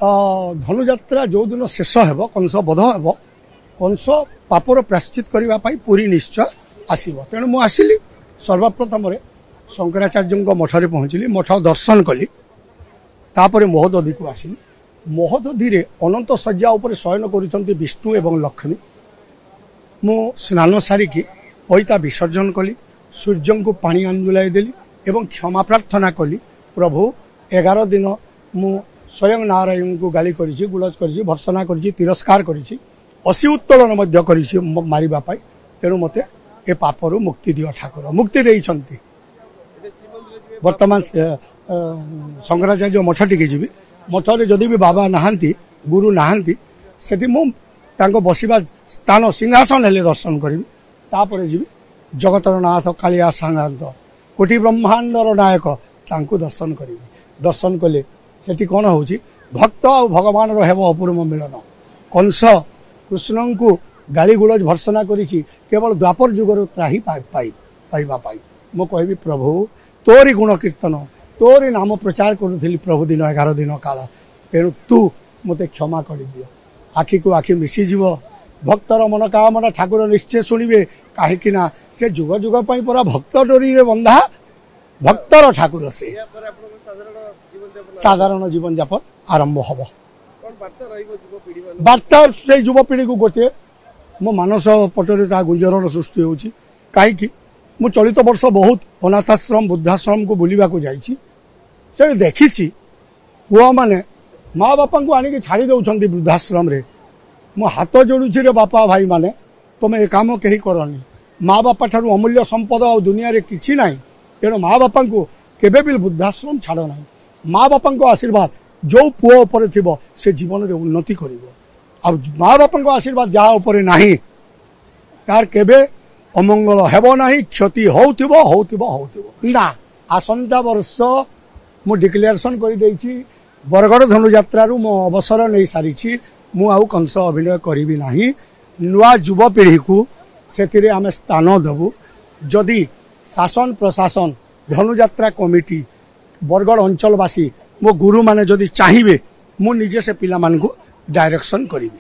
धनुजात्रा जो दिन शेष हो कंस बध हो कंस पापर प्राश्चित करने पुरी निश्चय आसब तेणु मुझे आसली सर्वप्रथम शंकराचार्य मठरे पहुँचली मठ दर्शन कली तापर महोदधि को आसली महोदधि अनंत शज्या उपर शयन कर विष्णु एवं लक्ष्मी मु स्नान सारिकी पैता विसर्जन कली सूर्य को पानी आंदोलाई देली एवं क्षमा प्रार्थना कली प्रभु 11 दिन मु स्वयं नारायण को गाली करी गुलज करी भर्सना करी तिरस्कार करी असी उत्तोलन मारे तेणु मते ए पापरू मुक्ति दियो ठाकुर मुक्ति देइछंती वर्तमान शंकराचार्य मठ टिके जीवी मठरे जदि भी बाबा नहांती गुरु नहांती सेठी मु तांको बसिबा स्थान सिंहासन हेले दर्शन करी तापर जीवी जगतर नाथ कालिया सांगांत कोटि ब्रह्मांडर नायक तांको दर्शन करी दर्शन कले सेठी कौन होची भक्त और भगवान हेब अपूर्व मिलन कंस कृष्ण को गाली गुलज भर्सना करी केवल द्वापर जुगर त्राही पाइबा मु कहबी प्रभु तोरी गुण कीर्तन तोरी नाम प्रचार करुली प्रभु दिन 11 दिन काल तेणु तू मते क्षमा कर दियो आखि को आखि मिसीज भक्तर मनोकामना ठाकुर निश्चय शुणे कहीं से जुग जुग परा भक्त डोरी बंधा भक्तर ठाकुर से साधारण जीवन यापन आरंभ हम बार्ता से युवपीढ़ी को गोटे मो मानस पटरे गुंजरण सृष्टि होची कहीं मु चलित वर्ष बहुत अनाथाश्रम वृद्धाश्रम को बुलवा को जाइए से देखी पुआ माने माँ बापा को आनिक छाड़ी दौरान वृद्धाश्रम रे मो हाथ जोड़ुची रे बापा भाई माने तुम ए काम कहीं करनी माँ बापा ठारू अमूल्य संपद आ दुनिया रे किछि नाही तेणु माँ बापा को केबे भी वृद्धाश्रम छाड़ ना माँ बापा आशीर्वाद जो पुओ उपर थिबो से जीवन रे उन्नति करिवो आ माँ बापा आशीर्वाद जहाँ उपर नाही तार केबे अमंगल हेबो नाही क्षति होउथिबो ना आसंता वर्ष मु डिक्लेरेशन कर देछि बरगड़ धनुजात्रा मो अवसर नहीं सारी मु आउ कंस अभिनय करी नाही नुआ युवपीढ़ी को से आम स्थान देबू जदि शासन प्रशासन धनुजात्रा कमिटी बरगड़ अंचलवासी मो गुरु माने जदि चाहिए मु निजे से पिला मान को डायरेक्शन करी।